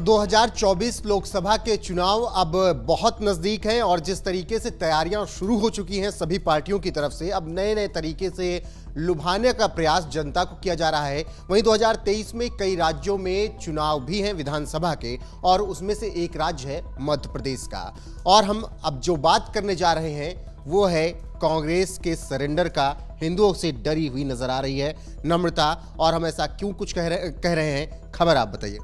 2024 लोकसभा के चुनाव अब बहुत नजदीक हैं और जिस तरीके से तैयारियां शुरू हो चुकी हैं सभी पार्टियों की तरफ से, अब नए नए तरीके से लुभाने का प्रयास जनता को किया जा रहा है। वहीं 2023 में कई राज्यों में चुनाव भी हैं विधानसभा के, और उसमें से एक राज्य है मध्य प्रदेश का। और हम अब जो बात करने जा रहे हैं वो है कांग्रेस के सरेंडर का। हिंदुओं से डरी हुई नजर आ रही है नम्रता, और हम ऐसा क्यों कुछ कह रहे हैं, खबर आप बताइए।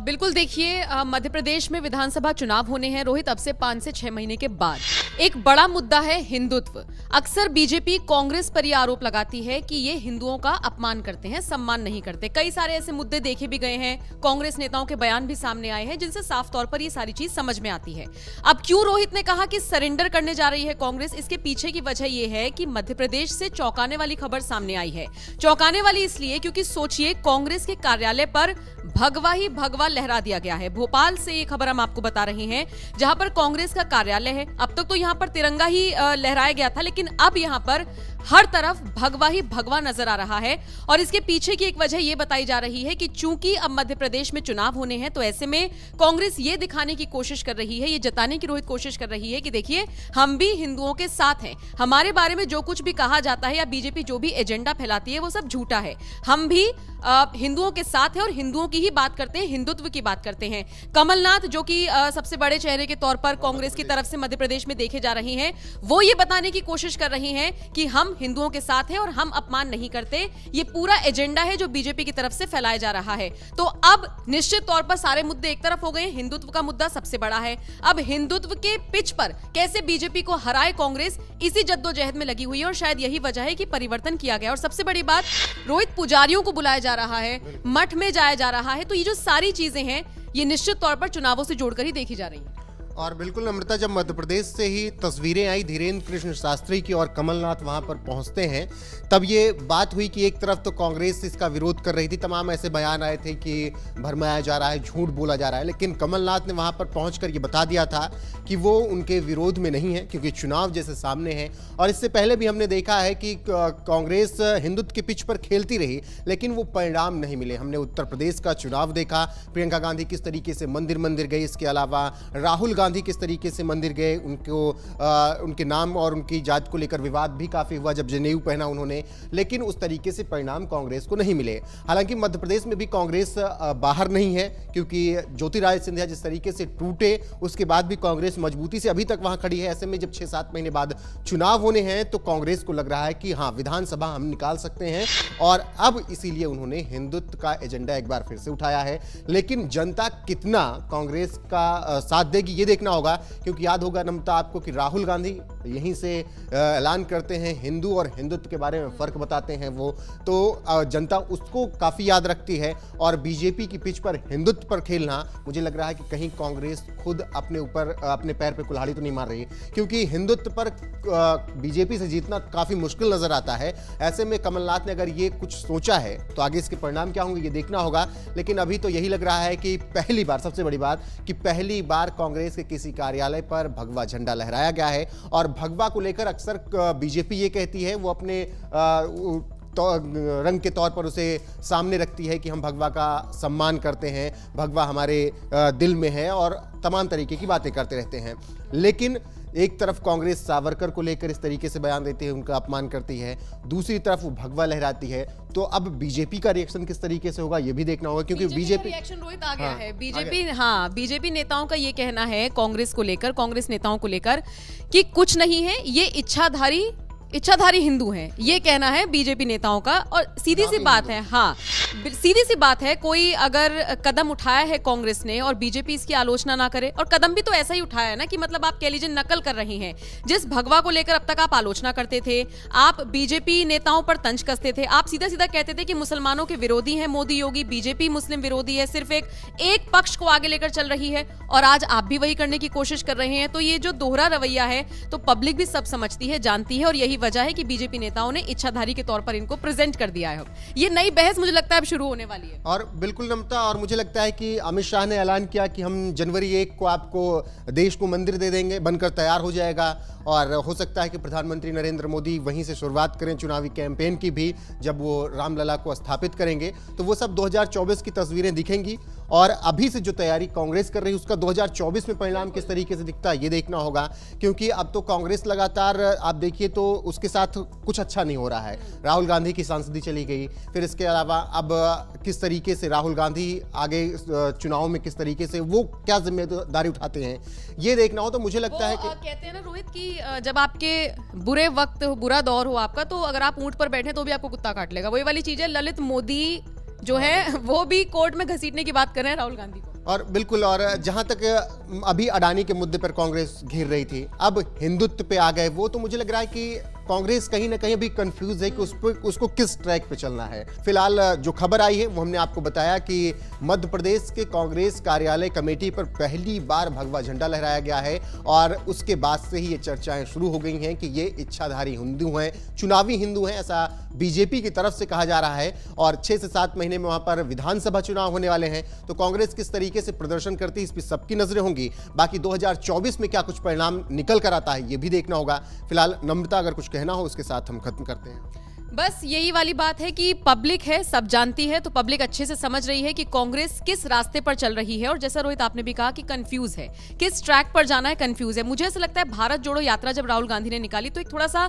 बिल्कुल, देखिए, मध्य प्रदेश में विधानसभा चुनाव होने हैं रोहित, अब से 5 से 6 महीने के बाद। एक बड़ा मुद्दा है हिंदुत्व। अक्सर बीजेपी कांग्रेस पर यह आरोप लगाती है कि ये हिंदुओं का अपमान करते हैं, सम्मान नहीं करते। कई सारे ऐसे मुद्दे देखे भी गए हैं, कांग्रेस नेताओं के बयान भी सामने आए हैं जिनसे साफ तौर पर ये सारी चीज समझ में आती है। अब क्यों रोहित ने कहा कि सरेंडर करने जा रही है कांग्रेस, इसके पीछे की वजह यह है कि मध्य प्रदेश से चौंकाने वाली खबर सामने आई है। चौंकाने वाली इसलिए क्योंकि सोचिए, कांग्रेस के कार्यालय पर भगवा ही भगवा लहरा दिया गया है। भोपाल से ये खबर हम आपको बता रहे हैं, जहां पर कांग्रेस का कार्यालय है। अब तक तो यहां पर तिरंगा ही लहराया गया था, लेकिन अब यहां पर हर तरफ भगवा ही भगवा नजर आ रहा है। और इसके पीछे की एक वजह यह बताई जा रही है कि चूंकि अब मध्य प्रदेश में चुनाव होने हैं, तो ऐसे में कांग्रेस ये दिखाने की कोशिश कर रही है, ये जताने की रोहित कोशिश कर रही है कि देखिए, हम भी हिंदुओं के साथ हैं। हमारे बारे में जो कुछ भी कहा जाता है या बीजेपी जो भी एजेंडा फैलाती है वो सब झूठा है। हम भी हिंदुओं के साथ हैं और हिंदुओं की ही बात करते हैं, हिंदुत्व की बात करते हैं। कमलनाथ, जो कि सबसे बड़े चेहरे के तौर पर कांग्रेस की तरफ से मध्य प्रदेश में देखे जा रही हैं, वो ये बताने की कोशिश कर रही हैं कि हम हिंदुओं के साथ हैं और हम अपमान नहीं करते। ये पूरा एजेंडा है जो बीजेपी की तरफ से फैलाया जा रहा है। तो अब निश्चित तौर पर सारे मुद्दे एक तरफ हो गए, हिंदुत्व का मुद्दा सबसे बड़ा है। अब हिंदुत्व के पिच पर कैसे बीजेपी को हराए कांग्रेस, इसी जद्दोजहद में लगी हुई है और शायद यही वजह है कि परिवर्तन किया गया। और सबसे बड़ी बात, रोहित, पुजारियों को बुलाया जा रहा है, मठ में जाया जा रहा है। तो ये जो सारी चीजें हैं, ये निश्चित तौर पर चुनावों से जोड़कर ही देखी जा रही हैं। और बिल्कुल नम्रता, जब मध्य प्रदेश से ही तस्वीरें आई धीरेन्द्र कृष्ण शास्त्री की और कमलनाथ वहां पर पहुंचते हैं, तब ये बात हुई कि एक तरफ तो कांग्रेस इसका विरोध कर रही थी, तमाम ऐसे बयान आए थे कि भरमाया जा रहा है, झूठ बोला जा रहा है। लेकिन कमलनाथ ने वहां पर पहुंचकर ये बता दिया था कि वो उनके विरोध में नहीं है, क्योंकि चुनाव जैसे सामने है। और इससे पहले भी हमने देखा है कि कांग्रेस हिंदुत्व के पिच पर खेलती रही, लेकिन वो परिणाम नहीं मिले। हमने उत्तर प्रदेश का चुनाव देखा, प्रियंका गांधी किस तरीके से मंदिर गई, इसके अलावा राहुल गांधी किस तरीके से मंदिर गए, उनके नाम और उनकी जात को लेकर विवाद भी काफी हुआ जब जनेऊ पहना उन्होंने। लेकिन उस तरीके से परिणाम कांग्रेस को नहीं मिले। हालांकि मध्य प्रदेश में भी कांग्रेस बाहर नहीं है, क्योंकि ज्योतिरादित्य सिंधिया जिस तरीके से टूटे, उसके बाद भी कांग्रेस मजबूती से अभी तक वहां खड़ी है। ऐसे में जब 6-7 महीने बाद चुनाव होने हैं, तो कांग्रेस को लग रहा है कि हाँ, विधानसभा हम निकाल सकते हैं। और अब इसीलिए उन्होंने हिंदुत्व का एजेंडा एक बार फिर से उठाया है। लेकिन जनता कितना कांग्रेस का साथ देगी, ये देखना होगा। क्योंकि याद होगा नम्रता आपको कि राहुल गांधी यहीं से ऐलान करते हैं, हिंदू और हिंदुत्व के बारे में फर्क बताते हैं वो, तो जनता उसको काफी याद रखती है। और बीजेपी की पिच पर हिंदुत्व पर खेलना, मुझे लग रहा है कि कहीं कांग्रेस खुद अपने पैर पे कुल्हाड़ी तो नहीं मार रही, क्योंकि हिंदुत्व पर बीजेपी से जीतना काफी मुश्किल नजर आता है। ऐसे में कमलनाथ ने अगर ये कुछ सोचा है, तो आगे इसके परिणाम क्या होंगे ये देखना होगा। लेकिन अभी तो यही लग रहा है कि पहली बार, सबसे बड़ी बात कि पहली बार कांग्रेस के किसी कार्यालय पर भगवा झंडा लहराया गया है। और भगवा को लेकर अक्सर बीजेपी ये कहती है, वो अपने रंग के तौर पर उसे सामने रखती है कि हम भगवा का सम्मान करते हैं, भगवा हमारे दिल में है, और तमाम तरीके की बातें करते रहते हैं। लेकिन एक तरफ कांग्रेस सावरकर को लेकर इस तरीके से बयान देती है, उनका अपमान करती है, दूसरी तरफ वो भगवा लहराती है। तो अब बीजेपी का रिएक्शन किस तरीके से होगा ये भी देखना होगा, क्योंकि बीजेपी रिएक्शन रोहित आ गया है। बीजेपी नेताओं का ये कहना है कांग्रेस को लेकर, कांग्रेस नेताओं को लेकर, कि कुछ नहीं है, ये इच्छाधारी हिंदू हैं, ये कहना है बीजेपी नेताओं का। और सीधी सी बात है, हाँ, सीधी सी बात है, कोई अगर कदम उठाया है कांग्रेस ने और बीजेपी इसकी आलोचना ना करे, और कदम भी तो ऐसा ही उठाया है ना कि मतलब आप कह लीजिए नकल कर रही हैं। जिस भगवा को लेकर अब तक आप आलोचना करते थे, आप बीजेपी नेताओं पर तंज कसते थे, आप सीधा सीधा कहते थे कि मुसलमानों के विरोधी हैं मोदी योगी, बीजेपी मुस्लिम विरोधी है, सिर्फ एक पक्ष को आगे लेकर चल रही है, और आज आप भी वही करने की कोशिश कर रहे हैं। तो ये जो दोहरा रवैया है, तो पब्लिक भी सब समझती है, जानती है, और यही वजह है कि बीजेपी नेताओं ने इच्छाधारी के तौर पर इनको प्रेजेंट कर दिया है। ये नई बहस मुझे लगता है अब शुरू होने वाली है। और बिल्कुल नम्रता, और मुझे लगता है कि अमित शाह ने ऐलान किया कि हम जनवरी 1 को आपको देश को मंदिर दे देंगे, बनकर तैयार हो जाएगा। और हो सकता है कि प्रधानमंत्री नरेंद्र मोदी वहीं से शुरुआत करें चुनावी कैंपेन की भी, जब वो रामलला को स्थापित करेंगे। तो वो सब 2024 की तस्वीरें दिखेंगी। और अभी से जो तैयारी कांग्रेस कर रही है उसका 2024 में परिणाम किस तरीके से दिखता है ये देखना होगा, क्योंकि अब तो कांग्रेस लगातार आप देखिए तो उसके साथ कुछ अच्छा नहीं हो रहा है। राहुल गांधी की सांसदी चली गई, फिर इसके अलावा अब किस तरीके से राहुल गांधी आगे चुनाव में किस तरीके से वो क्या जिम्मेदारी उठाते हैं ये देखना हो। तो मुझे लगता है कि कहते हैं ना रोहित कि जब आपके बुरे वक्त बुरा दौर हो आपका, तो अगर आप ऊंट पर बैठे तो भी आपको कुत्ता काट लेगा। वही वाली चीज है, ललित मोदी जो है वो भी कोर्ट में घसीटने की बात कर रहे हैं राहुल गांधी को। और बिल्कुल, और जहां तक अभी अडानी के मुद्दे पर कांग्रेस घेर रही थी, अब हिंदुत्व पे आ गए वो, तो मुझे लग रहा है कि कांग्रेस कहीं ना कहीं अभी कंफ्यूज है कि उसको किस ट्रैक पे चलना है। फिलहाल जो खबर आई है वो हमने आपको बताया कि मध्य प्रदेश के कांग्रेस कार्यालय कमेटी पर पहली बार भगवा झंडा लहराया गया है और उसके बाद से ही ये चर्चाएं शुरू हो गई हैं कि ये इच्छाधारी हिंदू हैं, चुनावी हिंदू हैं, ऐसा बीजेपी की तरफ से कहा जा रहा है। और 6 से 7 महीने में वहां पर विधानसभा चुनाव होने वाले हैं, तो कांग्रेस किस तरीके से प्रदर्शन करती है इस पर सबकी नजरें होंगी। बाकी 2024 में क्या कुछ परिणाम निकल कर आता है ये भी देखना होगा। फिलहाल नम्रता अगर कुछ कहना हो उसके साथ हम खत्म करते हैं। बस यही वाली बात है कि पब्लिक है, सब जानती है, तो पब्लिक अच्छे से समझ रही है कि कांग्रेस किस रास्ते पर चल रही है। और जैसा रोहित आपने भी कहा कि कंफ्यूज है, किस ट्रैक पर जाना है, कंफ्यूज है। मुझे ऐसा लगता है भारत जोड़ो यात्रा जब राहुल गांधी ने निकाली तो एक थोड़ा सा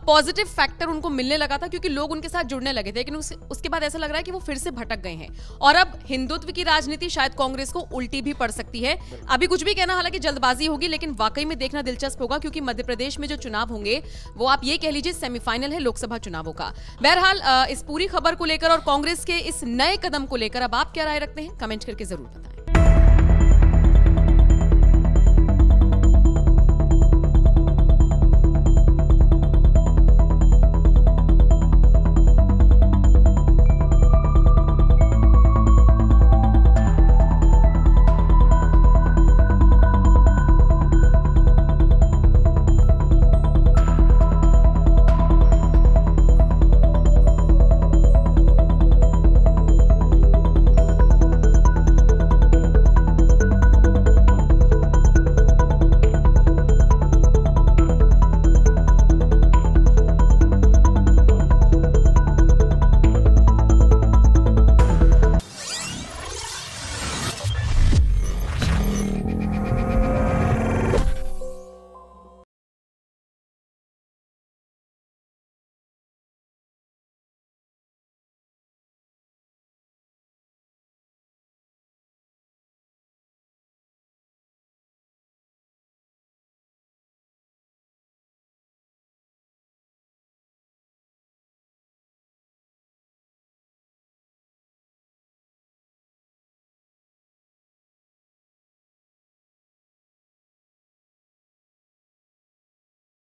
पॉजिटिव फैक्टर उनको मिलने लगा था, क्योंकि लोग उनके साथ जुड़ने लगे थे। लेकिन उसके बाद ऐसा लग रहा है कि वो फिर से भटक गए हैं और अब हिंदुत्व की राजनीति शायद कांग्रेस को उल्टी भी पड़ सकती है। अभी कुछ भी कहना, हालांकि जल्दबाजी होगी, लेकिन वाकई में देखना दिलचस्प होगा, क्योंकि मध्य प्रदेश में जो चुनाव होंगे वो आप ये कह लीजिए सेमीफाइनल है लोकसभा चुनावों का। बहरहाल इस पूरी खबर को लेकर और कांग्रेस के इस नए कदम को लेकर अब आप क्या राय रखते हैं, कमेंट करके जरूर बताएं।